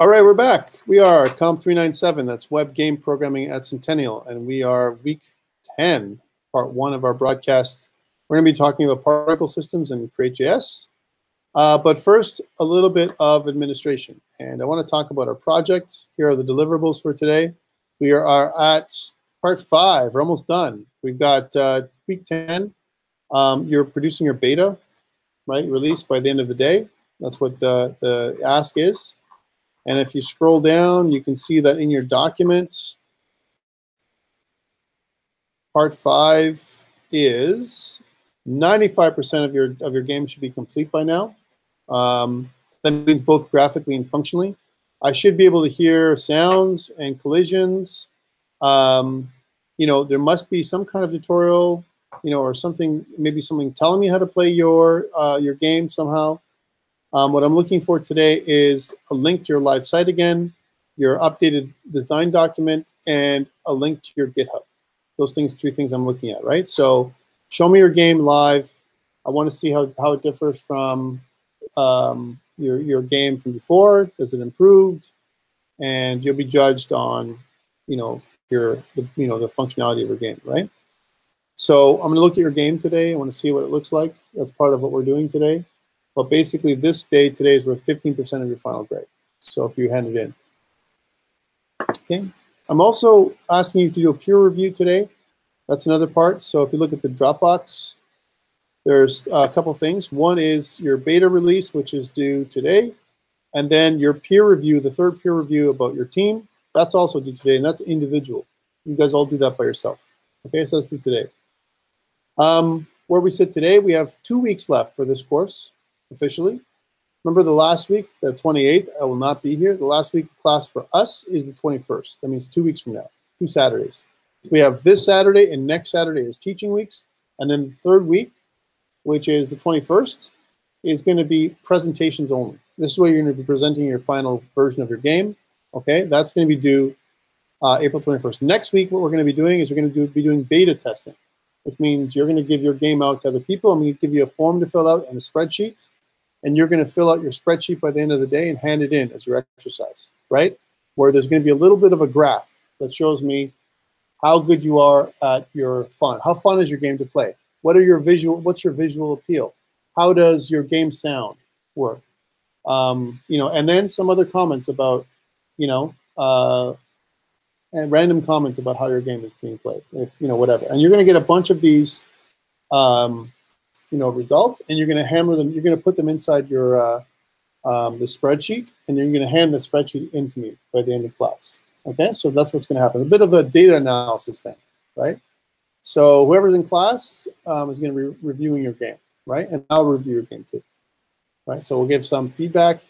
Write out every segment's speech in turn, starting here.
All right, we're back. We are COMP397. That's Web Game Programming at Centennial, and we are week 10, part 1 of our broadcast. We're going to be talking about particle systems and CreateJS. But first, a little bit of administration. And I want to talk about our project. Here are the deliverables for today. We are at part 5. We're almost done. We've got week 10. You're producing your beta, right? Release by the end of the day. That's what the ask is. And if you scroll down, you can see that in your documents, part 5 is 95% of your game should be complete by now. That means both graphically and functionally. I should be able to hear sounds and collisions. You know, there must be some kind of tutorial, you know, or something, maybe something telling me how to play your game somehow. What I'm looking for today is a link to your live site again, your updated design document, and a link to your GitHub. Those things, 3 things I'm looking at, right? So show me your game live. I want to see how it differs from your game from before. Does it improved? And you'll be judged on, you know, the functionality of your game, right? So I'm going to look at your game today. I want to see what it looks like. That's part of what we're doing today. But basically, this day today is worth 15% of your final grade. So if you hand it in. Okay. I'm also asking you to do a peer review today. That's another part. So if you look at the Dropbox, there's a couple things. One is your beta release, which is due today. And then your peer review, the 3rd peer review about your team, that's also due today, and that's individual. You guys all do that by yourself. Okay, so that's due today. Where we sit today, we have 2 weeks left for this course. Officially. Remember the last week, the 28th, I will not be here. The last week of class for us is the 21st. That means 2 weeks from now, 2 Saturdays. So we have this Saturday and next Saturday as teaching weeks. And then the 3rd week, which is the 21st, is going to be presentations only. This is where you're going to be presenting your final version of your game. Okay, that's going to be due April 21st. Next week, what we're going to be doing is we're going to be doing beta testing, which means you're going to give your game out to other people. I'm going to give you a form to fill out and a spreadsheet. And you're going to fill out your spreadsheet by the end of the day and hand it in as your exercise, right? Where there's going to be a little bit of a graph that shows me how good you are at your fun. How fun is your game to play? What's your visual appeal? How does your game sound work? You know, and then some other comments about, you know, and random comments about how your game is being played, if you know, whatever. And you're going to get a bunch of these, you know, results, and you're going to hammer them. You're going to put them inside your the spreadsheet, and you're going to hand the spreadsheet in to me by the end of class. Okay, so that's what's going to happen. A bit of a data analysis thing, right? So whoever's in class is going to be reviewing your game, right? And I'll review your game too, right? So we'll give some feedback,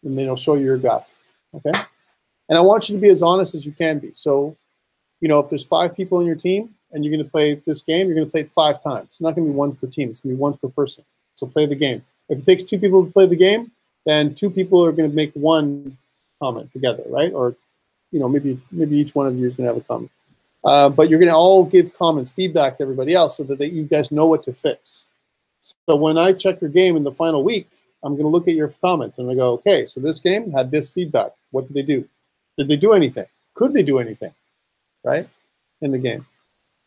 and then it'll show you your graph. Okay, and I want you to be as honest as you can be. So, you know, if there's 5 people in your team, and you're going to play this game, you're going to play it 5 times. It's not going to be once per team. It's going to be once per person. So play the game. If it takes 2 people to play the game, then 2 people are going to make 1 comment together, right? Or, you know, maybe each one of you is going to have a comment. But you're going to all give comments, feedback to everybody else so that you guys know what to fix. So when I check your game in the final week, I'm going to look at your comments and I go, okay, so this game had this feedback. What did they do? Did they do anything? Could they do anything, right, in the game?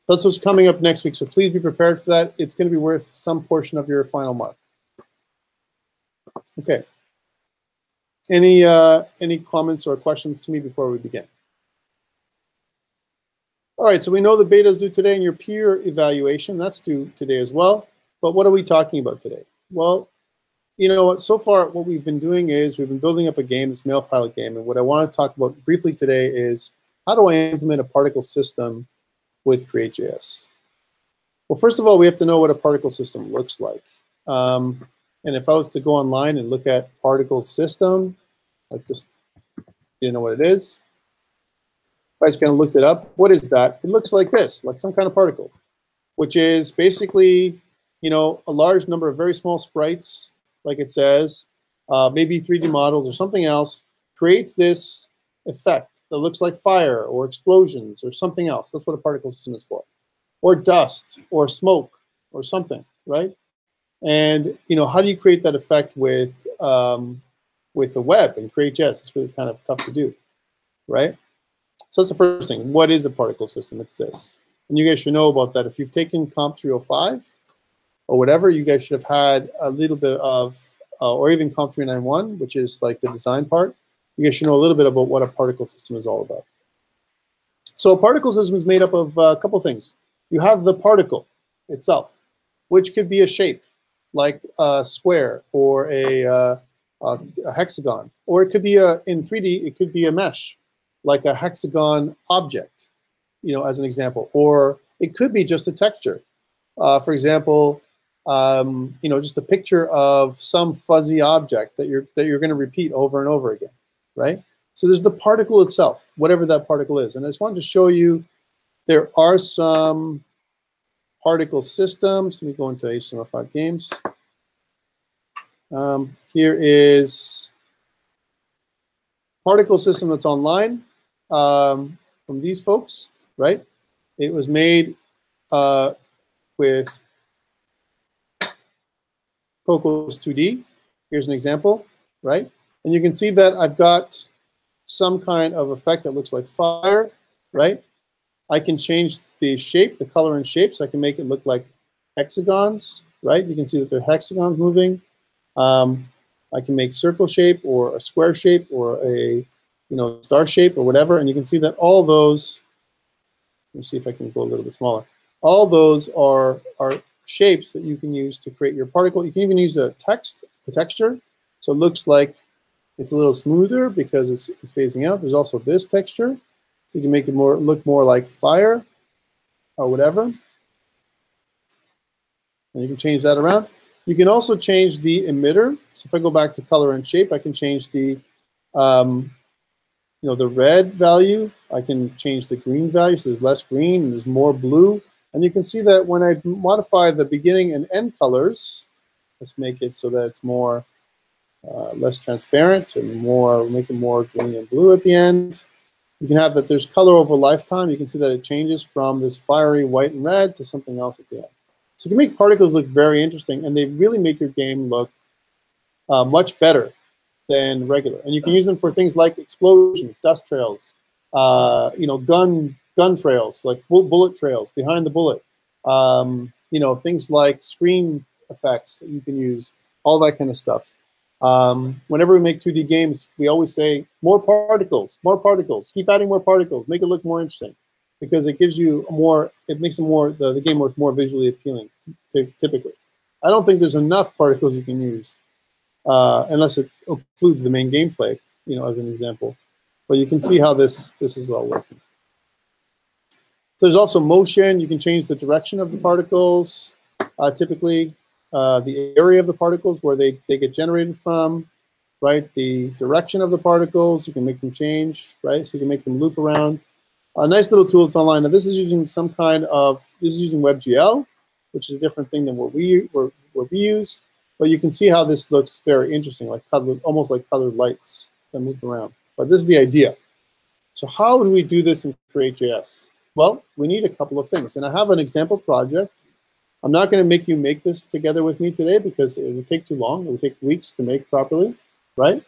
That's what's coming up next week, so please be prepared for that. It's going to be worth some portion of your final mark. Okay. Any comments or questions to me before we begin? All right, so we know the beta is due today, and your peer evaluation, that's due today as well. But what are we talking about today? Well, you know what? So far, what we've been doing is we've been building up a game, this mail pilot game, and what I want to talk about briefly today is how do I implement a particle system with CreateJS? Well, first of all, we have to know what a particle system looks like. And if I was to go online and look at particle system, like just, you know what it is. If I just kind of looked it up, what is that? It looks like this, like some kind of particle, which is basically, you know, a large number of very small sprites, like it says, maybe 3D models or something else, creates this effect that looks like fire or explosions or something else. That's what a particle system is for. Or dust or smoke or something, right? And, you know, how do you create that effect with with the web and CreateJS. It's really kind of tough to do, right? So that's the first thing. What is a particle system? It's this. And you guys should know about that. If you've taken COMP305 or whatever, you guys should have had a little bit of, or even COMP391, which is like the design part. You guys should know a little bit about what a particle system is all about. So a particle system is made up of a couple things. You have the particle itself, which could be a shape, like a square or a hexagon. Or it could be, in 3D, it could be a mesh, like a hexagon object, you know, as an example. Or it could be just a texture. For example, you know, just a picture of some fuzzy object that you're going to repeat over and over again, right? So there's the particle itself, whatever that particle is. And I just wanted to show you there are some particle systems. Let me go into HTML5 games. Here is particle system that's online from these folks, right? It was made with Cocos 2D. Here's an example, right? And you can see that I've got some kind of effect that looks like fire, right? I can change the shape, the color and shape, so I can make it look like hexagons, right? You can see that they're hexagons moving. I can make circle shape or a square shape or a, you know, star shape or whatever, and you can see that all those, let me see if I can go a little bit smaller. All those are shapes that you can use to create your particle. You can even use a texture, so it looks like it's a little smoother because it's phasing out. There's also this texture, so you can make it look more like fire or whatever. And you can change that around. You can also change the emitter. So if I go back to color and shape, I can change the, you know, the red value. I can change the green value, so there's less green and there's more blue. And you can see that when I modify the beginning and end colors, let's make it so that it's more less transparent and make it more green and blue at the end. You can have that there's color over lifetime. You can see that it changes from this fiery white and red to something else at the end. So you can make particles look very interesting, and they really make your game look much better than regular. And you can use them for things like explosions, dust trails, you know, gun trails, like bullet trails behind the bullet. You know, things like screen effects that you can use, all that kind of stuff. Whenever we make 2D games, we always say more particles, keep adding more particles, make it look more interesting, because it gives you more, it makes the game look more visually appealing, typically. I don't think there's enough particles you can use, unless it includes the main gameplay, you know, as an example. But you can see how this is all working. There's also motion. You can change the direction of the particles, typically. The area of the particles where they get generated from, right? The direction of the particles, you can make them change, right? So you can make them loop around. A nice little tool that's online. Now this is using some kind of, this is using WebGL, which is a different thing than what we use. But you can see how this looks very interesting, like almost like colored lights that move around. But this is the idea. So how do we do this in CreateJS? Well, we need a couple of things. And I have an example project. I'm not going to make you make this together with me today because it would take too long. It would take weeks to make properly, right?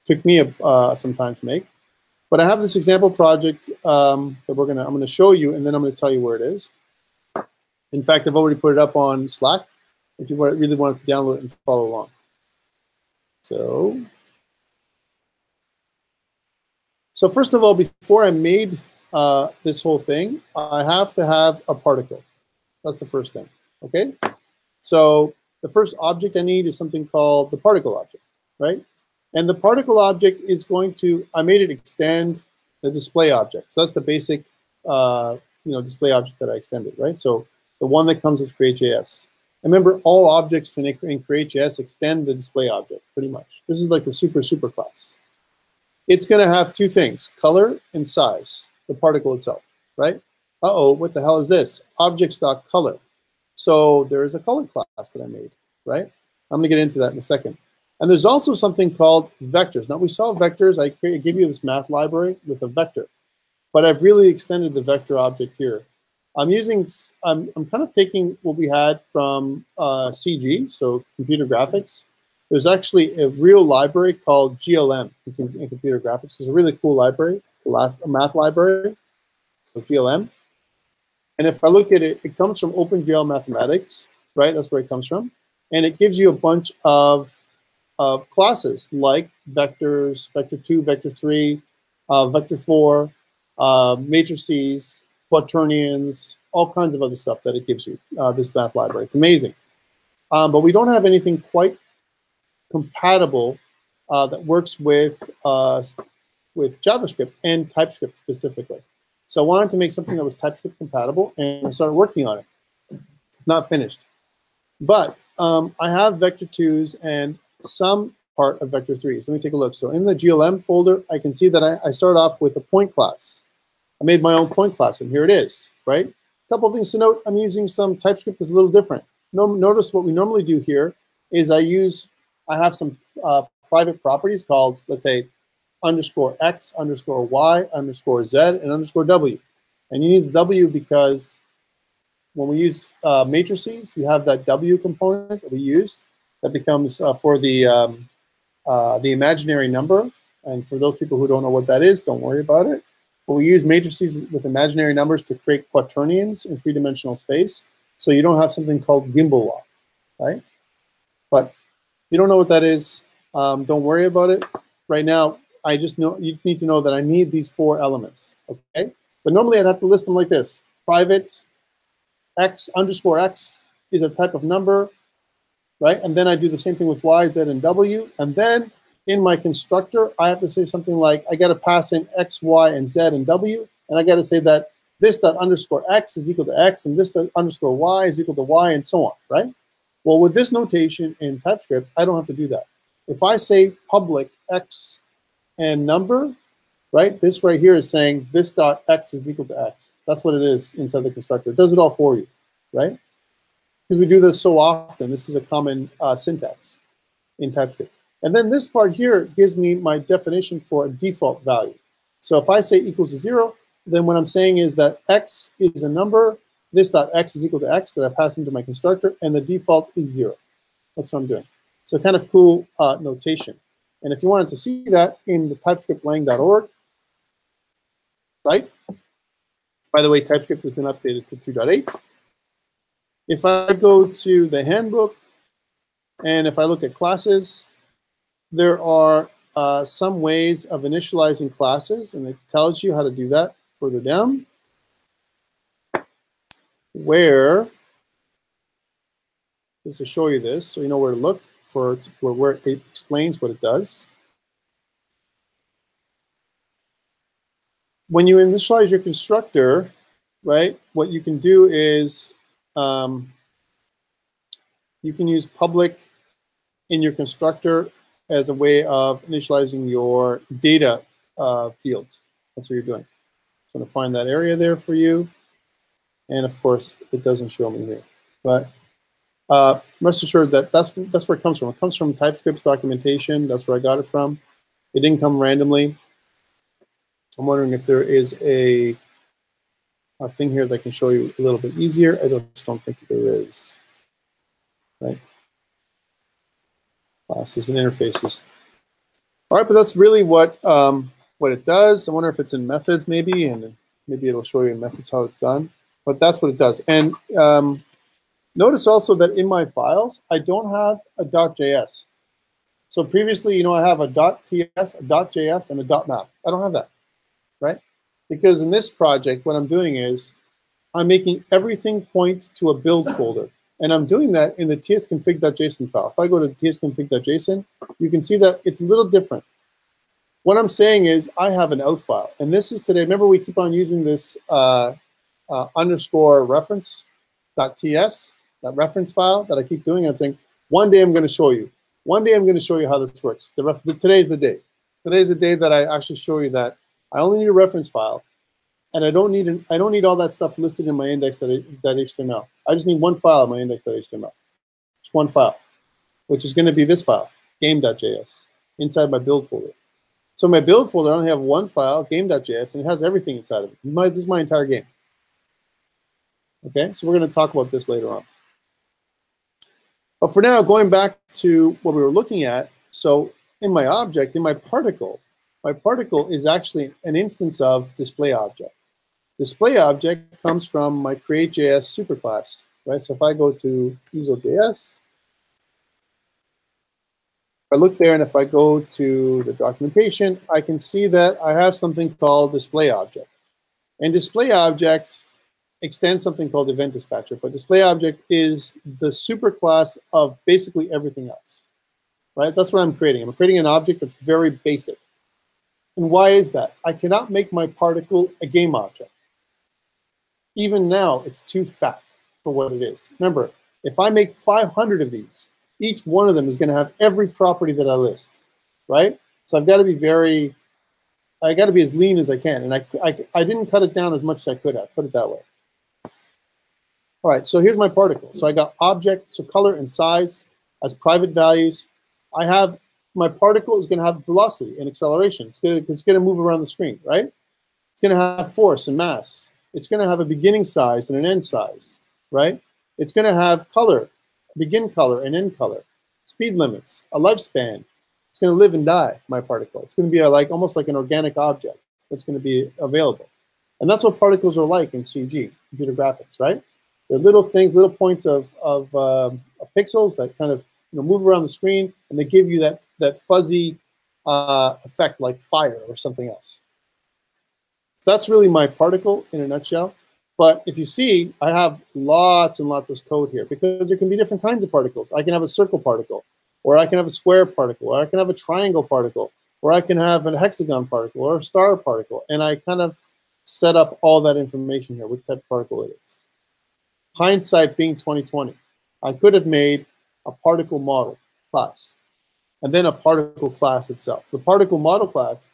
Took me some time to make. But I have this example project that I'm going to show you, and then I'm going to tell you where it is. In fact, I've already put it up on Slack if you really wanted to download it and follow along. So first of all, before I made this whole thing, I have to have a particle. That's the first thing, okay? So the first object I need is something called the particle object, right? And the particle object is going to, I made it extend the display object. So that's the basic display object that I extended, right? So the one that comes with CreateJS. Remember, all objects in CreateJS extend the display object, pretty much. This is like the super class. It's going to have two things, color and size, the particle itself, right? Uh-oh, what the hell is this? Objects.color. So there is a color class that I made, right? I'm going to get into that in a second. And there's also something called vectors. Now, we saw vectors. I gave you this math library with a vector. But I've really extended the vector object here. I'm kind of taking what we had from CG, so computer graphics, There's actually a real library called GLM in computer graphics. It's a really cool library, a math library, so GLM. And if I look at it, it comes from OpenGL Mathematics, right? That's where it comes from. And it gives you a bunch of classes like vectors, vector2, vector3, vector4, matrices, quaternions, all kinds of other stuff that it gives you, this math library. It's amazing. But we don't have anything quite compatible that works with JavaScript and TypeScript specifically. So I wanted to make something that was TypeScript compatible, and I started working on it. Not finished. But I have vector2s and some part of vector3s. Let me take a look. So in the GLM folder, I can see that I start off with a point class. I made my own point class, and here it is, right? A couple of things to note. I'm using some TypeScript that's a little different. Notice what we normally do here is I have some private properties called, let's say, _x, _y, _z, and _w. And you need W because when we use matrices, you have that W component that we use that becomes for the imaginary number. And for those people who don't know what that is, don't worry about it. But we use matrices with imaginary numbers to create quaternions in three-dimensional space. So you don't have something called gimbal law, right? But if you don't know what that is, don't worry about it. Right now, I just know you need to know that I need these 4 elements, okay? But normally I'd have to list them like this. Private x _x is a type of number, right? And then I do the same thing with y, z, and w. And then in my constructor, I have to say something like, I got to pass in x, y, and z, and w. And I got to say that this dot _x is equal to x, and this dot _y is equal to y, and so on, right? Well, with this notation in TypeScript, I don't have to do that. If I say public x and number, right? This right here is saying this dot x is equal to x. That's what it is inside the constructor. It does it all for you, right? Because we do this so often. This is a common syntax in TypeScript. And then this part here gives me my definition for a default value. So if I say equals to 0, then what I'm saying is that x is a number, this dot x is equal to x that I pass into my constructor, and the default is 0. That's what I'm doing. So kind of cool notation. And if you wanted to see that in the TypeScriptlang.org site, by the way, TypeScript has been updated to 2.8. If I go to the handbook, and if I look at classes, there are some ways of initializing classes, and it tells you how to do that further down, where, just to show you this, so you know where to look for where it explains what it does. When you initialize your constructor, right, what you can do is you can use public in your constructor as a way of initializing your data fields. That's what you're doing. I'm going to find that area there for you. And of course, it doesn't show me here. But rest assured that that's where it comes from. It comes from TypeScript's documentation. That's where I got it from. It didn't come randomly. I'm wondering if there is a thing here that can show you a little bit easier. I just don't think there is. Right? Classes and interfaces. All right, but that's really what it does. I wonder if it's in methods maybe, and maybe it'll show you in methods how it's done. But that's what it does. And notice also that in my files, I don't have a .js. So previously, you know, I have a .ts, a .js, and a .map. I don't have that, right? Because in this project, what I'm doing is I'm making everything point to a build folder. And I'm doing that in the tsconfig.json file. If I go to tsconfig.json, you can see that it's a little different. What I'm saying is I have an out file. And this is today. Remember, we keep on using this underscore reference.ts, that reference file that I keep doing. I'm saying, one day I'm going to show you. One day I'm going to show you how this works. Today's the day. Today's the day that I actually show you that I only need a reference file. And I don't need all that stuff listed in my index.html. I just need one file in my index.html. Just one file, which is going to be this file, game.js, inside my build folder. So my build folder, I only have one file, game.js, and it has everything inside of it. This is my entire game. Okay, so we're going to talk about this later on. But for now, going back to what we were looking at, so in my object, in my particle is actually an instance of display object. Display object comes from my CreateJS superclass, right? So if I go to easel.js, I look there, and if I go to the documentation, I can see that I have something called display object. And display objects extend something called event dispatcher, but display object is the superclass of basically everything else, right? That's what I'm creating. I'm creating an object that's very basic. And why is that? I cannot make my particle a game object. Even now, it's too fat for what it is. Remember, if I make 500 of these, each one of them is going to have every property that I list, right? So I've got to be I got to be as lean as I can. And I didn't cut it down as much as I could have, put it that way. All right, so here's my particle. So I got object, so color and size as private values. I have, my particle is going to have velocity and acceleration. It's going to move around the screen, right? It's going to have force and mass. It's going to have a beginning size and an end size, right? It's going to have color, begin color and end color, speed limits, a lifespan. It's going to live and die, my particle. It's going to be almost like an organic object that's going to be available. And that's what particles are like in CG, computer graphics, right? They're little things, little points of pixels that kind of move around the screen, and they give you that fuzzy effect like fire or something else. That's really my particle in a nutshell. But if you see, I have lots and lots of code here because there can be different kinds of particles. I can have a circle particle, or I can have a square particle, or I can have a triangle particle, or I can have a hexagon particle or a star particle. And I kind of set up all that information here, which type of particle it is. Hindsight being 2020, I could have made a particle model class and then a particle class itself. The particle model class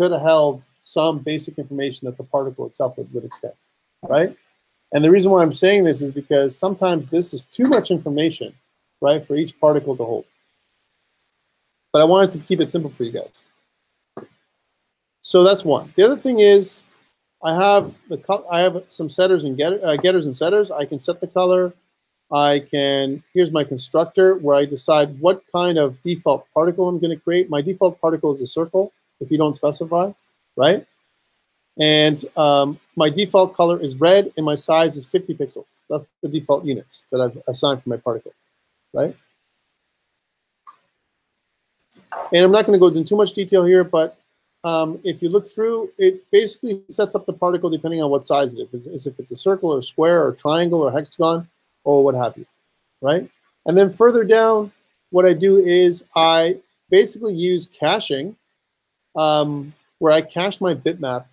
could have held some basic information that the particle itself would extend, right? And the reason why I'm saying this is because sometimes this is too much information, right, for each particle to hold. But I wanted to keep it simple for you guys. So that's one. The other thing is I have some setters and getters and setters. I can set the color. Here's my constructor where I decide what kind of default particle I'm going to create. My default particle is a circle if you don't specify, right? And my default color is red and my size is 50 pixels. That's the default units that I've assigned for my particle, right? And I'm not going to go into too much detail here, but if you look through, it basically sets up the particle depending on what size it is, if it's a circle or square or triangle or hexagon or what have you, right? And then further down, what I do is I basically use caching, where I cache my bitmap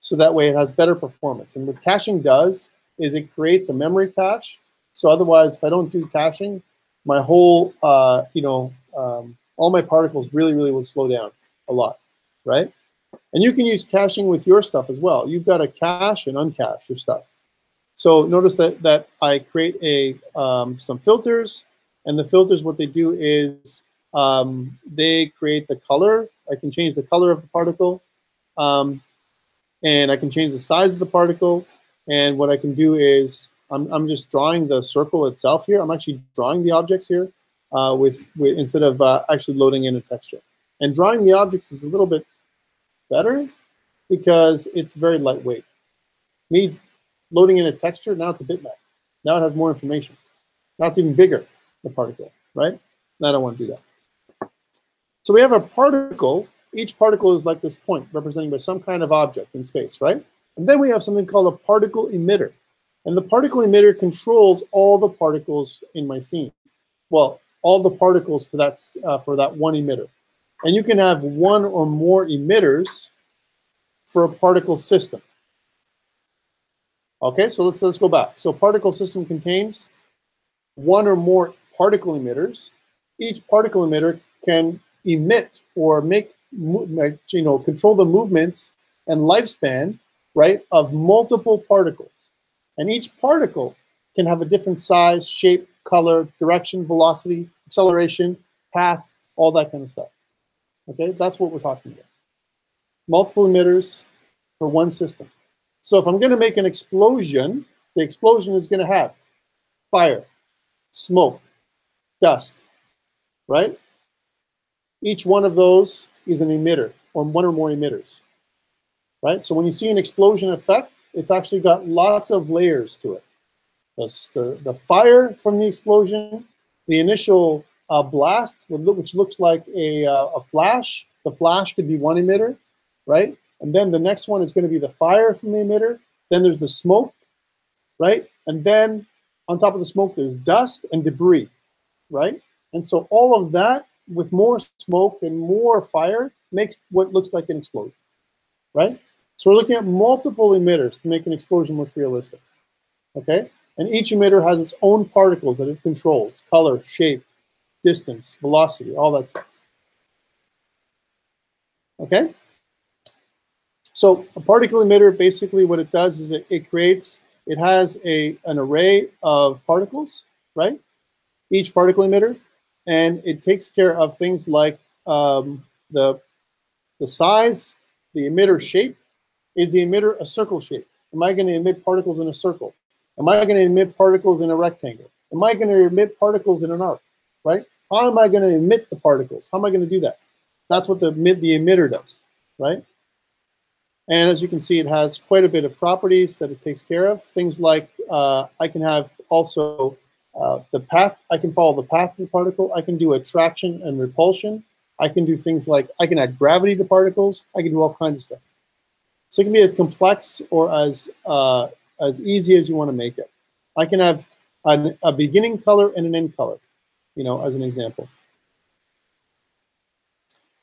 so that way it has better performance. And what caching does is it creates a memory cache. So otherwise, if I don't do caching, my whole, all my particles really will slow down a lot, right? And you can use caching with your stuff as well. You've got to cache and uncache your stuff. So notice that I create some filters, and the filters, what they do is they create the color. I can change the color of the particle, and I can change the size of the particle. And what I can do is I'm just drawing the circle itself here. I'm actually drawing the objects here instead of actually loading in a texture. And drawing the objects is a little bit better because it's very lightweight. Me loading in a texture, now it's a bitmap. Now it has more information. Now it's even bigger, the particle, right? I don't want to do that. So we have a particle. Each particle is like this point represented by some kind of object in space, right? And then we have something called a particle emitter. And the particle emitter controls all the particles in my scene. Well, all the particles for that one emitter. And you can have one or more emitters for a particle system. Okay, so let's go back. So particle system contains one or more particle emitters. Each particle emitter can emit or control the movements and lifespan, right, of multiple particles. And each particle can have a different size, shape, color, direction, velocity, acceleration, path, all that kind of stuff. Okay, that's what we're talking about. Multiple emitters for one system. So if I'm going to make an explosion, the explosion is going to have fire, smoke, dust, right? Each one of those is an emitter, or one or more emitters, right? So when you see an explosion effect, it's actually got lots of layers to it. The fire from the explosion, the initial blast, which looks like a flash. The flash could be one emitter, right? And then the next one is going to be the fire from the emitter. Then there's the smoke, right? And then on top of the smoke, there's dust and debris, right? And so all of that with more smoke and more fire makes what looks like an explosion, right? So we're looking at multiple emitters to make an explosion look realistic, okay? And each emitter has its own particles that it controls: color, shape, distance, velocity, all that stuff, okay? So a particle emitter, basically what it does is it has an array of particles, right? Each particle emitter, and it takes care of things like the size, the emitter shape. Is the emitter a circle shape? Am I going to emit particles in a circle? Am I going to emit particles in a rectangle? Am I going to emit particles in an arc, right? How am I going to emit the particles? How am I going to do that? That's what the emitter does, right? And as you can see, it has quite a bit of properties that it takes care of. Things like I can have also the path. I can follow the path of the particle. I can do attraction and repulsion. I can do things like I can add gravity to particles. I can do all kinds of stuff. So it can be as complex or as easy as you want to make it. I can have a beginning color and an end color, you know, as an example.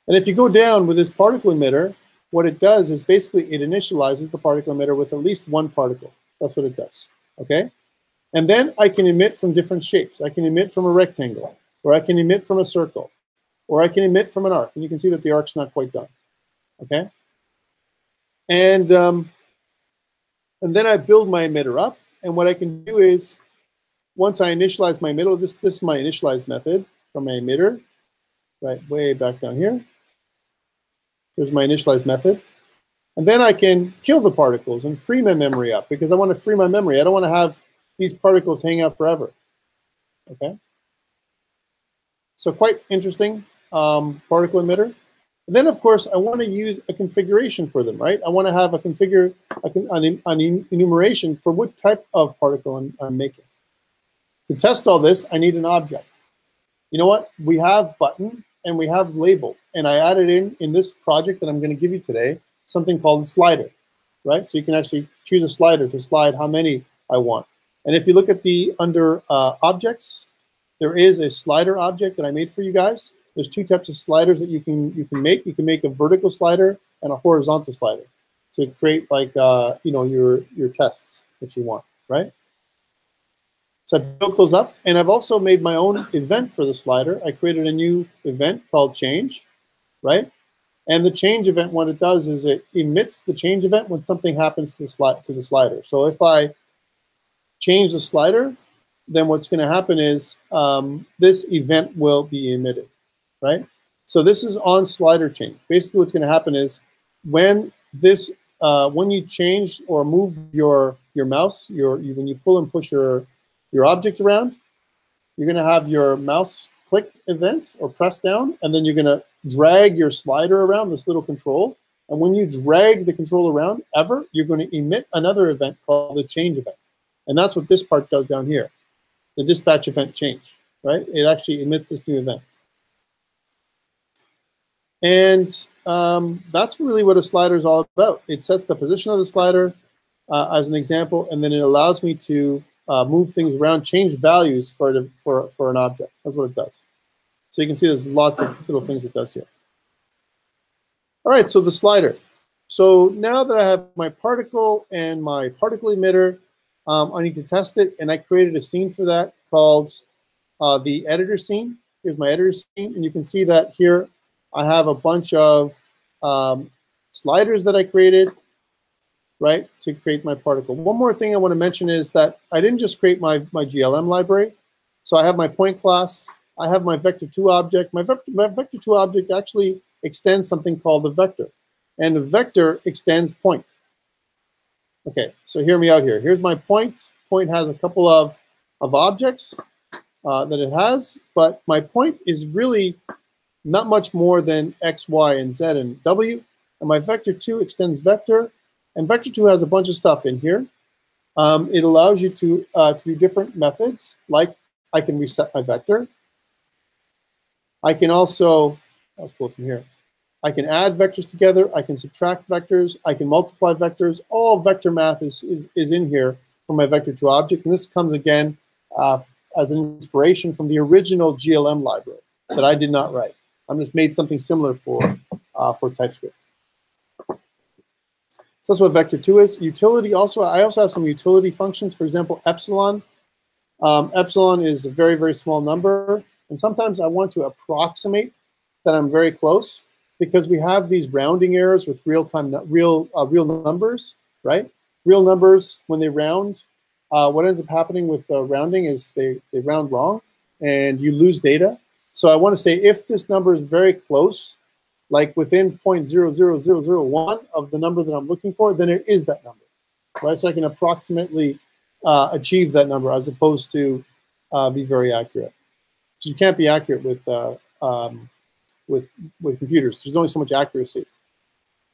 And if you go down with this particle emitter, what it does is basically it initializes the particle emitter with at least one particle. That's what it does, okay? And then I can emit from different shapes. I can emit from a rectangle, or I can emit from a circle, or I can emit from an arc. And you can see that the arc's not quite done, okay? And then I build my emitter up. And what I can do is, once I initialize my emitter, this is my initialize method from my emitter, right, way back down here. Here's my initialize method. And then I can kill the particles and free my memory up, because I want to free my memory. I don't want to have these particles hang out forever, okay? So quite interesting particle emitter. And then, of course, I want to use a configuration for them, right? I want to have an enumeration for what type of particle I'm making. To test all this, I need an object. You know what? We have button and we have label. And I added in this project that I'm going to give you today, something called a slider, right? So you can actually choose a slider to slide how many I want. And if you look at the under objects, there is a slider object that I made for you guys. There's two types of sliders that you can make. You can make a vertical slider and a horizontal slider to create like you know, your tests if you want, right? So I built those up, and I've also made my own event for the slider. I created a new event called change, right? And the change event, what it does is it emits the change event when something happens to the slider. So if I change the slider, then what's going to happen is this event will be emitted, right? So this is on slider change. Basically, what's going to happen is when you change or move your mouse, when you pull and push your object around, you're going to have your mouse click event or press down, and then you're going to drag your slider around this little control. And when you drag the control around ever, you're going to emit another event called the change event. And that's what this part does down here, the dispatch event change, right? It actually emits this new event. And that's really what a slider is all about. It sets the position of the slider as an example, and then it allows me to move things around, change values for an object. That's what it does. So you can see there's lots of little things it does here. All right, so the slider. So now that I have my particle and my particle emitter, I need to test it, and I created a scene for that called the editor scene. Here's my editor scene, and you can see that here I have a bunch of sliders that I created, right, to create my particle. One more thing I want to mention is that I didn't just create my GLM library. So I have my point class. I have my vector2 object. My vector2 object actually extends something called the vector. And the vector extends point. Okay, so hear me out here. Here's my point. Point has a couple of objects. that it has, but my point is really not much more than x, y, and z and w. And my vector2 extends vector, and vector2 has a bunch of stuff in here. It allows you to do different methods, like I can reset my vector. I can also, let's pull it from here. I can add vectors together. I can subtract vectors. I can multiply vectors. All vector math is in here for my vector2 object. And this comes again as an inspiration from the original GLM library that I did not write. I just made something similar for TypeScript. So that's what vector2 is. Utility also, I also have some utility functions. For example, epsilon. Epsilon is a very, very small number. And sometimes I want to approximate that I'm very close because we have these rounding errors with real numbers, right? Real numbers, when they round, what ends up happening with rounding is they round wrong and you lose data. So I want to say if this number is very close, like within 0.00001 of the number that I'm looking for, then it is that number, right? So I can approximately achieve that number as opposed to be very accurate. So you can't be accurate with computers. There's only so much accuracy.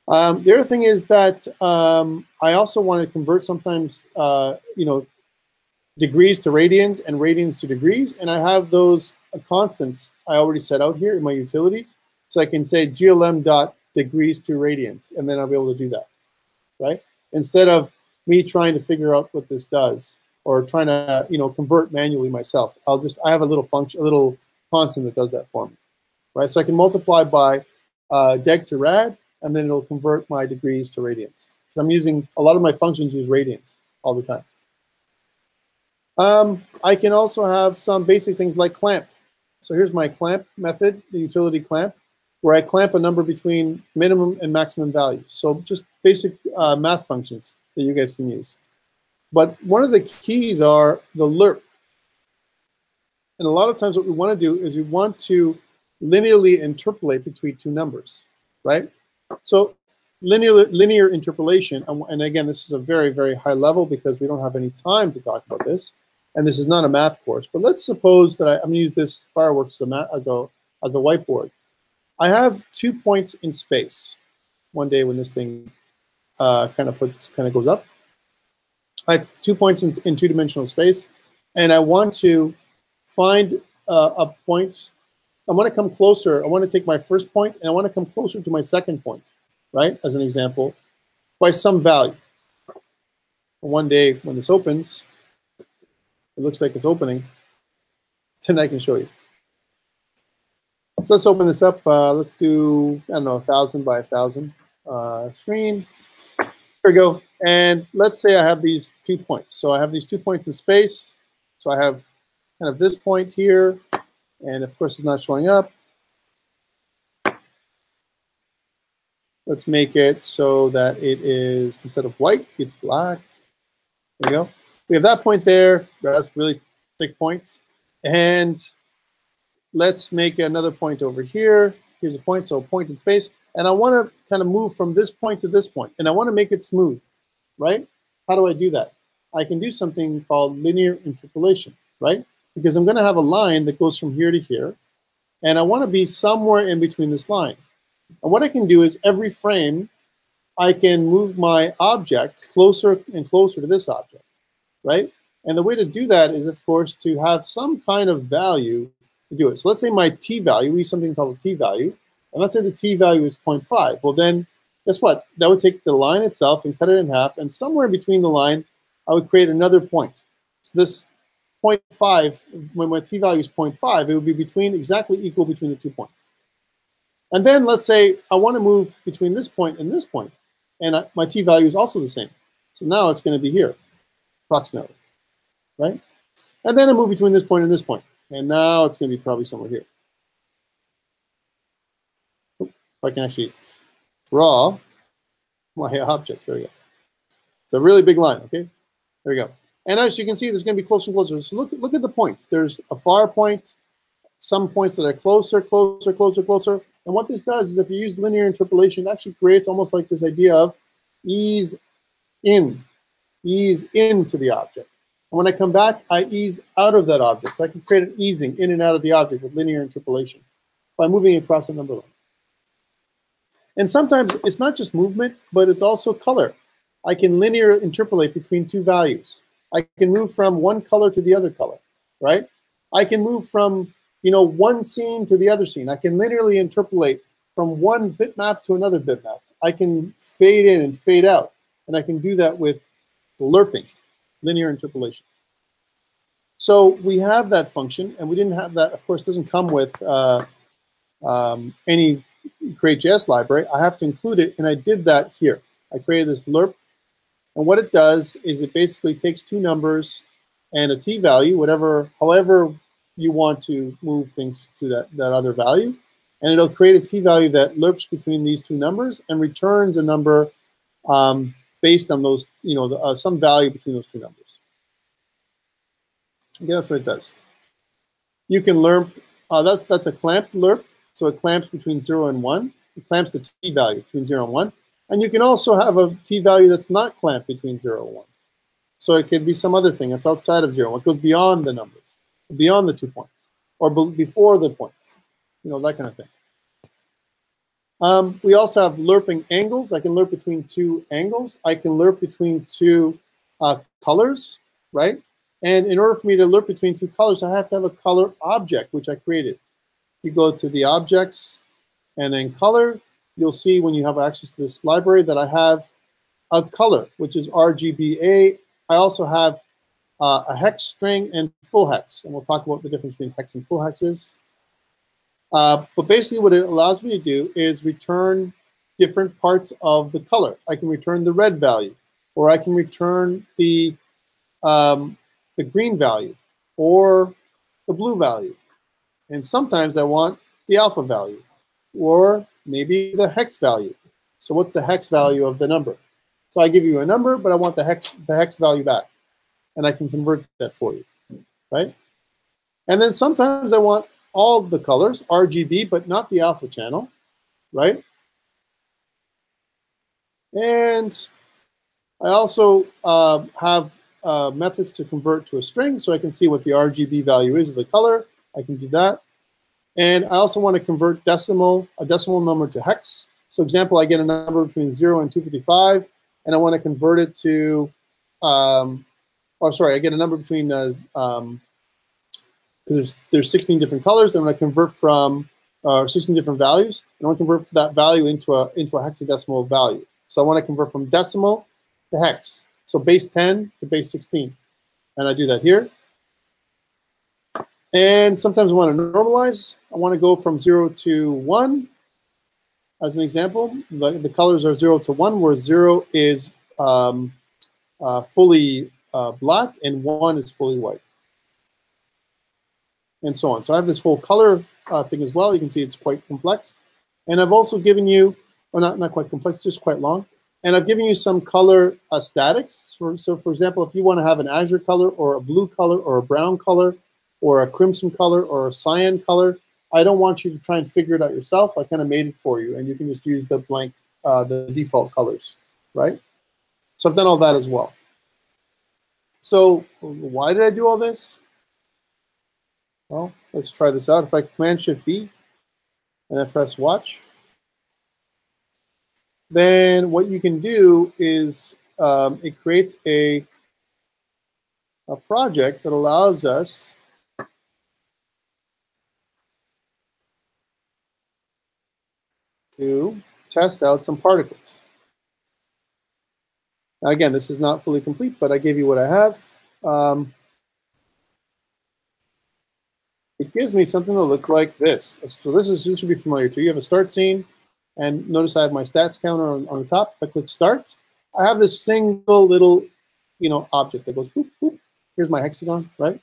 The other thing is that I also want to convert sometimes, degrees to radians and radians to degrees, and I have those constants I already set out here in my utilities. So I can say glm.degrees to radians, and then I'll be able to do that, right? Instead of me trying to figure out what this does or trying to, convert manually myself. I have a little function, a little constant that does that for me, right? So I can multiply by deg to rad, and then it'll convert my degrees to radians. I'm using, a lot of my functions use radians all the time. I can also have some basic things like clamp. So here's my clamp method, the utility clamp, where I clamp a number between minimum and maximum values. So just basic math functions that you guys can use. But one of the keys are the lerp. And a lot of times what we want to do is we want to linearly interpolate between two numbers, right? So linear interpolation, and again, this is a very, very high level because we don't have any time to talk about this. And this is not a math course, but let's suppose that I'm going to use this fireworks as a whiteboard. I have 2 points in space. One day when this thing kind of goes up, I have 2 points in two-dimensional space, and I want to find a point. I want to come closer. I want to take my first point, and I want to come closer to my second point, right? As an example, by some value. One day when this opens, it looks like it's opening, then I can show you. So let's open this up. Let's do, I don't know, 1,000 by 1,000 screen. Here we go. And let's say I have these 2 points. So I have these 2 points in space. So I have kind of this point here. And of course, it's not showing up. Let's make it so that it is, instead of white, it's black. There we go. We have that point there. That's really big points. And let's make another point over here. Here's a point, so a point in space. And I want to kind of move from this point to this point. And I want to make it smooth, right? How do I do that? I can do something called linear interpolation, right? Because I'm going to have a line that goes from here to here. And I want to be somewhere in between this line. And what I can do is every frame, I can move my object closer and closer to this object, right? And the way to do that is, of course, to have some kind of value to do it. So let's say my t-value, we use something called a t-value, and let's say the t-value is 0.5. Well, then, guess what? That would take the line itself and cut it in half, and somewhere between the line, I would create another point. So this 0.5, when my t-value is 0.5, it would be exactly equal between the 2 points. And then let's say I want to move between this point and this point, and my t-value is also the same. So now it's going to be here, approximately, right? And then I move between this point and this point. And now it's going to be probably somewhere here. If I can actually draw my objects. There we go. It's a really big line, okay? There we go. And as you can see, there's going to be closer and closer. So look at the points. There's a far point, some points that are closer, closer, closer, closer. And what this does is if you use linear interpolation, it actually creates almost like this idea of ease into the object. And when I come back, I ease out of that object. So I can create an easing in and out of the object with linear interpolation by moving across the number line. And sometimes it's not just movement, but it's also color. I can linear interpolate between two values. I can move from one color to the other color, right? I can move from, one scene to the other scene. I can linearly interpolate from one bitmap to another bitmap. I can fade in and fade out, and I can do that with lerping, linear interpolation. So we have that function, and we didn't have that. Of course, it doesn't come with any CreateJS library. I have to include it, and I did that here. I created this lerp, and what it does is it basically takes two numbers and a t-value, however you want to move things to that other value, and it'll create a t-value that lerps between these two numbers and returns a number based on those, some value between those two numbers. Okay, that's what it does. You can lerp, that's a clamped lerp, so it clamps between 0 and 1. It clamps the t-value between 0 and 1. And you can also have a t-value that's not clamped between 0 and 1. So it could be some other thing that's outside of 0. It goes beyond the numbers, beyond the 2 points, or before the points, that kind of thing. We also have lerping angles. I can lerp between two angles. I can lerp between two colors, right? And in order for me to lerp between two colors, I have to have a color object, which I created. If you go to the objects and then color, you'll see when you have access to this library that I have a color, which is RGBA. I also have a hex string and full hex, and we'll talk about the difference between hex and full hexes. But basically what it allows me to do is return different parts of the color. I can return the red value, or I can return the green value, or the blue value. And sometimes I want the alpha value, or maybe the hex value. So what's the hex value of the number? So I give you a number, but I want the hex value back. And I can convert that for you, right? And then sometimes I want all the colors, RGB, but not the alpha channel, right? And I also have methods to convert to a string, so I can see what the RGB value is of the color. I can do that. And I also want to convert a decimal number to hex. So example, I get a number between 0 and 255, and I want to convert it to, I get a number between, because there's 16 different colors, and when I convert from 16 different values, and I want to convert that value into a hexadecimal value. So I want to convert from decimal to hex. So base 10 to base 16. And I do that here. And sometimes I want to normalize. I want to go from 0 to 1. As an example, the colors are 0 to 1, where 0 is fully black and 1 is fully white. And so on. So I have this whole color thing as well. You can see it's quite complex. And I've also given you, or not quite complex, just quite long. And I've given you some color statics. So for example, if you want to have an azure color or a blue color or a brown color or a crimson color or a cyan color, I don't want you to try and figure it out yourself. I kind of made it for you, and you can just use the blank, the default colors, right? So I've done all that as well. So why did I do all this? Well, let's try this out. If I Command-Shift-B and I press watch, then what you can do is it creates a project that allows us to test out some particles. Now again, this is not fully complete, but I gave you what I have. It gives me something that looks like this. So this should be familiar to you. You have a start scene, and notice I have my stats counter on the top. If I click start, I have this single little, object that goes boop, boop. Here's my hexagon, right?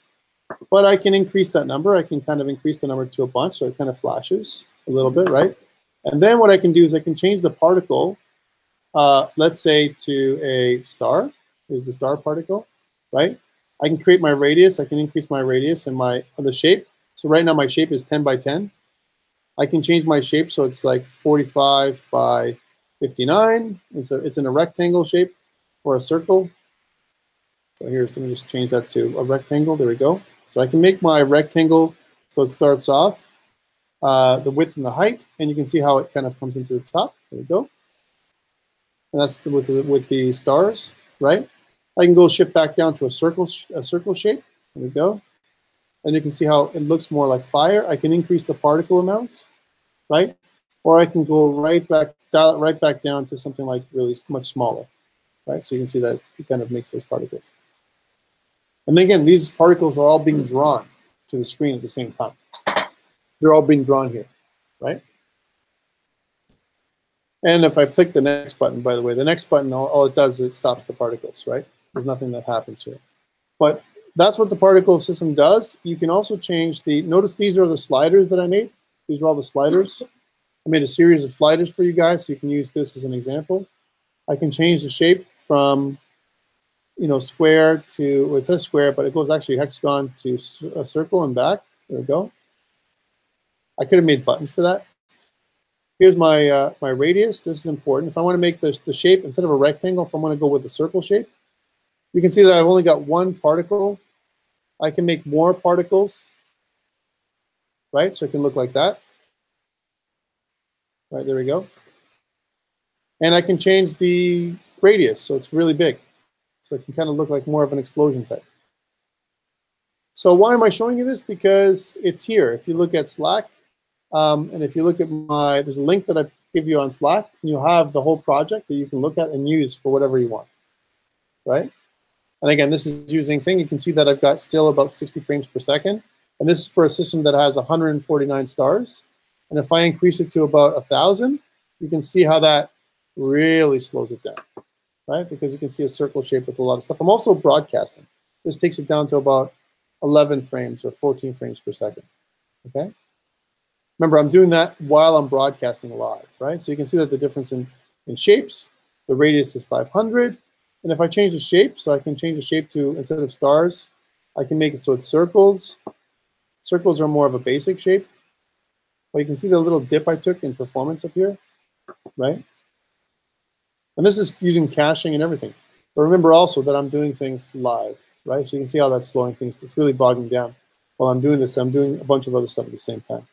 But I can increase that number. I can kind of increase the number to a bunch, so it kind of flashes a little bit, right? And then what I can do is I can change the particle, let's say to a star. Here's the star particle, right? I can create my radius. I can increase my radius and the shape. So right now my shape is 10 by 10. I can change my shape so it's like 45 by 59. It's in a rectangle shape or a circle. So here's, let me just change that to a rectangle. There we go. So I can make my rectangle so it starts off the width and the height, and you can see how it kind of comes into the top. There we go. And that's with the stars, right? I can go shift back down to a circle shape. There we go. And you can see how it looks more like fire. I can increase the particle amount, right? Or I can go dial it right back down to something like really much smaller, right? So you can see that it kind of makes those particles. And then again, these particles are all being drawn to the screen at the same time. They're all being drawn here, right? And if I click the next button, by the way, the next button, all it does is it stops the particles, right? There's nothing that happens here. But that's what the particle system does. You can also change the, notice these are the sliders that I made. These are all the sliders. I made a series of sliders for you guys, so you can use this as an example. I can change the shape from, you know, square to, well, it says square, but it goes actually hexagon to a circle and back. There we go. I could have made buttons for that. Here's my my radius. This is important. If I want to make the shape, instead of a rectangle, if I want to go with a circle shape, you can see that I've only got one particle. I can make more particles, right? So it can look like that. Right, there we go. And I can change the radius, so it's really big. So it can kind of look like more of an explosion type. So why am I showing you this? Because it's here. If you look at Slack, and if you look at there's a link that I give you on Slack, and you'll have the whole project that you can look at and use for whatever you want, right? And again, this is using thing. You can see that I've got still about 60 frames per second. And this is for a system that has 149 stars. And if I increase it to about 1,000, you can see how that really slows it down, right? Because you can see a circle shape with a lot of stuff. I'm also broadcasting. This takes it down to about 11 frames or 14 frames per second, okay? Remember, I'm doing that while I'm broadcasting live, right? So you can see that the difference in shapes, the radius is 500. And if I change the shape, so I can change the shape to, instead of stars, I can make it so it's circles. Circles are more of a basic shape. Well, you can see the little dip I took in performance up here, right? And this is using caching and everything. But remember also that I'm doing things live, right? So you can see how that's slowing things. It's really bogging down. While I'm doing this, I'm doing a bunch of other stuff at the same time.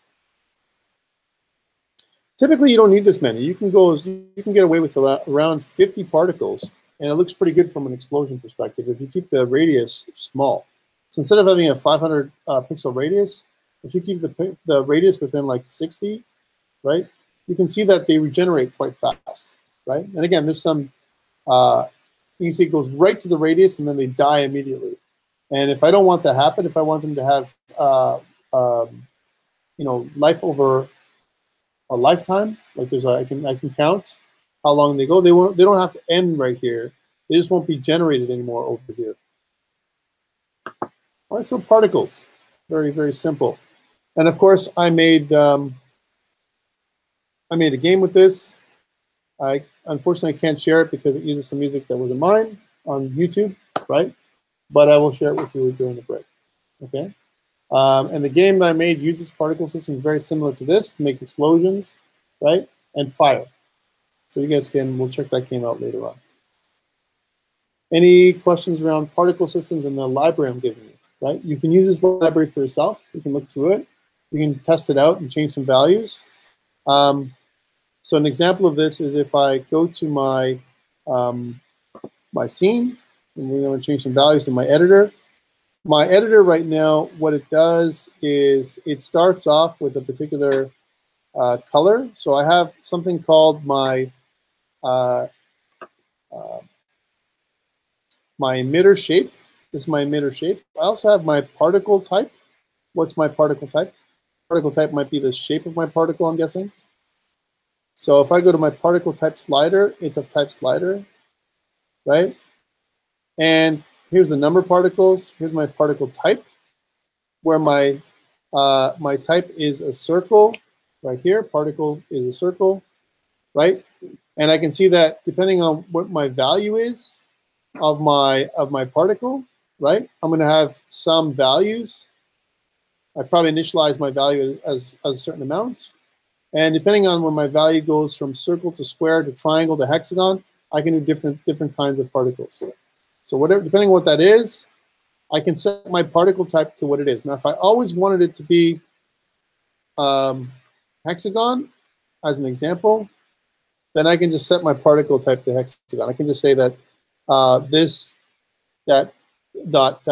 Typically, you don't need this many. You can get away with around 50 particles, and it looks pretty good from an explosion perspective if you keep the radius small. So instead of having a 500 pixel radius, if you keep the radius within like 60, right, you can see that they regenerate quite fast, right? And again, there's some, you can see it goes right to the radius and then they die immediately. And if I don't want that to happen, if I want them to have, you know, life over a lifetime, like I can count how long they go. They don't have to end right here. They just won't be generated anymore over here. All right, so particles, very, very simple. And of course, I made a game with this. I unfortunately can't share it because it uses some music that wasn't mine on YouTube, right? But I will share it with you during the break, okay? And the game that I made uses particle systems very similar to this to make explosions, right? And fire. So you guys we'll check that game out later on. Any questions around particle systems in the library I'm giving you, right? You can use this library for yourself. You can look through it. You can test it out and change some values. So an example of this is if I go to my my scene, and we're going to change some values in my editor. My editor right now, what it does is it starts off with a particular color. So I have something called my my emitter shape. This is my emitter shape. I also have my particle type. What's my particle type? Particle type might be the shape of my particle, I'm guessing. So if I go to my particle type slider, it's of type slider, right? And here's the number of particles. Here's my particle type, where my my type is a circle right here. Particle is a circle, right? And I can see that depending on what my value is of my particle, right? I'm going to have some values. I probably initialize my value as a certain amount. And depending on when my value goes from circle to square to triangle to hexagon, I can do different kinds of particles. So whatever, depending on what that is, I can set my particle type to what it is. Now, if I always wanted it to be hexagon, as an example, then I can just set my particle type to hexagon. I can just say that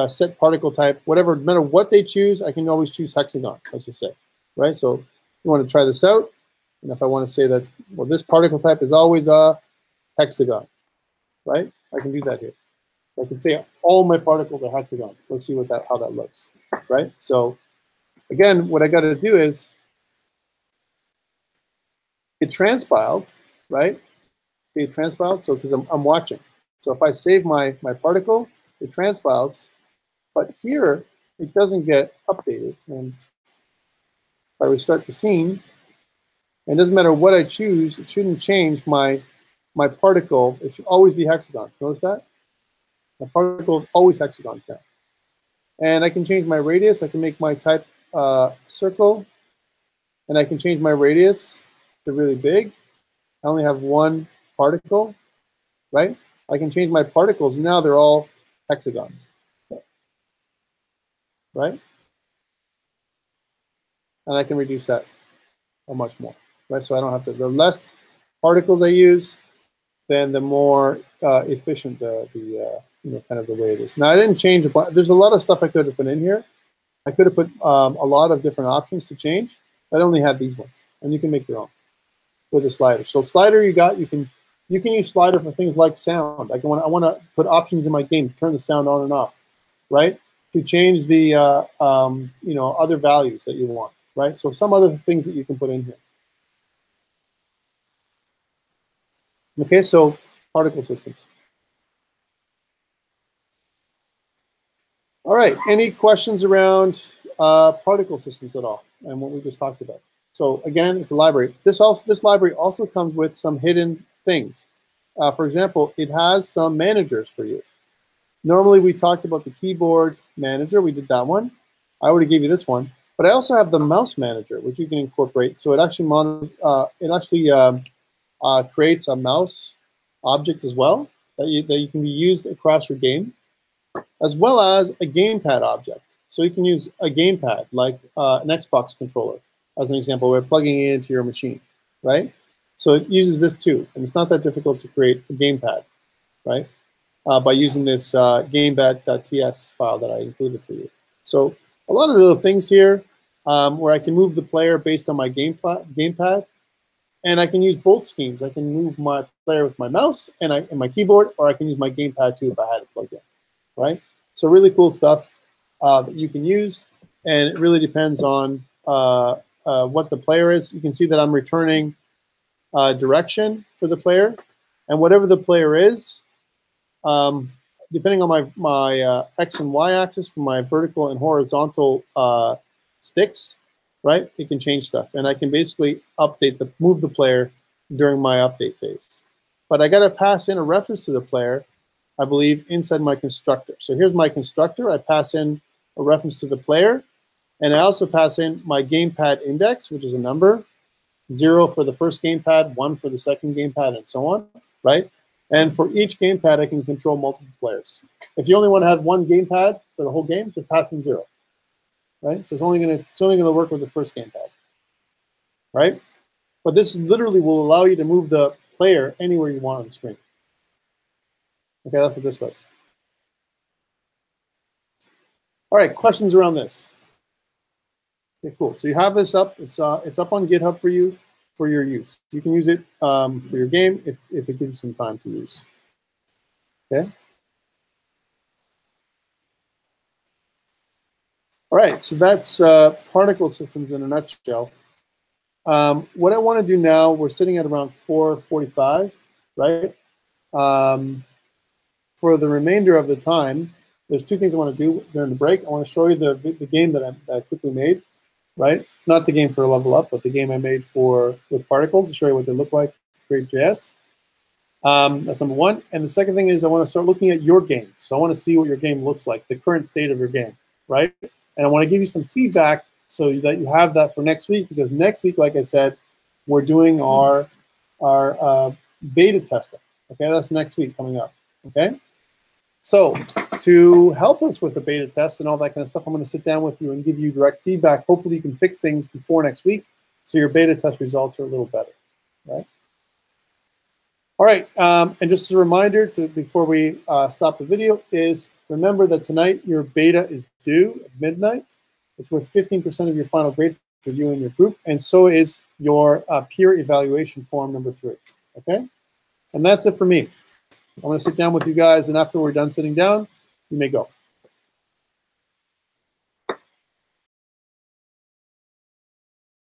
set particle type, whatever, no matter what they choose, I can always choose hexagon, let's just say, right? So you want to try this out, and if I want to say that, well, this particle type is always a hexagon, right? I can do that here. I can say all my particles are hexagons. Let's see how that looks, right? So again, what I got to do is it transpiled, right? It transpiled, so because I'm watching. So if I save my particle, it transpiles, but here it doesn't get updated. And if I restart the scene, and it doesn't matter what I choose, it shouldn't change my particle. It should always be hexagons. Notice that? My particle is always hexagons now. And I can change my radius. I can make my type circle, and I can change my radius to really big. I only have one particle, right? I can change my particles. Now they're all hexagons, right? And I can reduce that much more, right? So I don't have to, the less particles I use, then the more efficient kind of the way it is. Now I didn't change, there's a lot of stuff I could have put in here. I could have put a lot of different options to change. I only had these ones, and you can make your own with a slider. So slider you can use slider for things like sound. I want to put options in my game to turn the sound on and off, right? To change the other values that you want, right? So some other things that you can put in here. Okay, so particle systems. All right, any questions around particle systems at all and what we just talked about? So again, it's a library. This library also comes with some hidden things. For example, it has some managers for you. Normally, we talked about the keyboard manager. We did that one. I already gave you this one. But I also have the mouse manager, which you can incorporate. So it actually creates a mouse object as well that can be used across your game, as well as a gamepad object. So you can use a gamepad like an Xbox controller, as an example, where plugging it into your machine, right? So it uses this too, and it's not that difficult to create a gamepad, right? By using this gamepad.ts file that I included for you. So a lot of little things here where I can move the player based on my gamepad, and I can use both schemes. I can move my player with my mouse and my keyboard, or I can use my gamepad too if I had it plugged in, right? So really cool stuff that you can use, and it really depends on what the player is. You can see that I'm returning direction for the player, and whatever the player is, depending on my X and Y axis for my vertical and horizontal sticks, right? It can change stuff, and I can basically move the player during my update phase. But I got to pass in a reference to the player, I believe, inside my constructor. So here's my constructor. I pass in a reference to the player, and I also pass in my gamepad index, which is a number, 0 for the first gamepad, 1 for the second gamepad, and so on, right? And for each gamepad, I can control multiple players. If you only want to have one gamepad for the whole game, just pass in 0, right? So it's only going to work with the first gamepad, right? But this literally will allow you to move the player anywhere you want on the screen. Okay, that's what this does. All right, questions around this? Okay, cool. So you have this up. It's up on GitHub for you for your use. You can use it for your game if it gives you some time to use. Okay. All right, so that's particle systems in a nutshell. What I want to do now, we're sitting at around 4:45, right? For the remainder of the time, there's two things I want to do during the break. I want to show you the game that I quickly made, right? Not the game for a level up, but the game I made with particles to show you what they look like, CreateJS. That's number one. And the second thing is I want to start looking at your game. So I want to see what your game looks like, the current state of your game, right? And I want to give you some feedback so that you have that for next week, because next week, like I said, we're doing our beta testing. Okay, that's next week coming up. Okay. So to help us with the beta test and all that kind of stuff, I'm going to sit down with you and give you direct feedback. Hopefully you can fix things before next week so your beta test results are a little better, right? All right, and just as a reminder before we stop the video is remember that tonight your beta is due at midnight. It's worth 15% of your final grade for you and your group, and so is your peer evaluation form number 3, okay? And that's it for me. I'm going to sit down with you guys, and after we're done sitting down, you may go.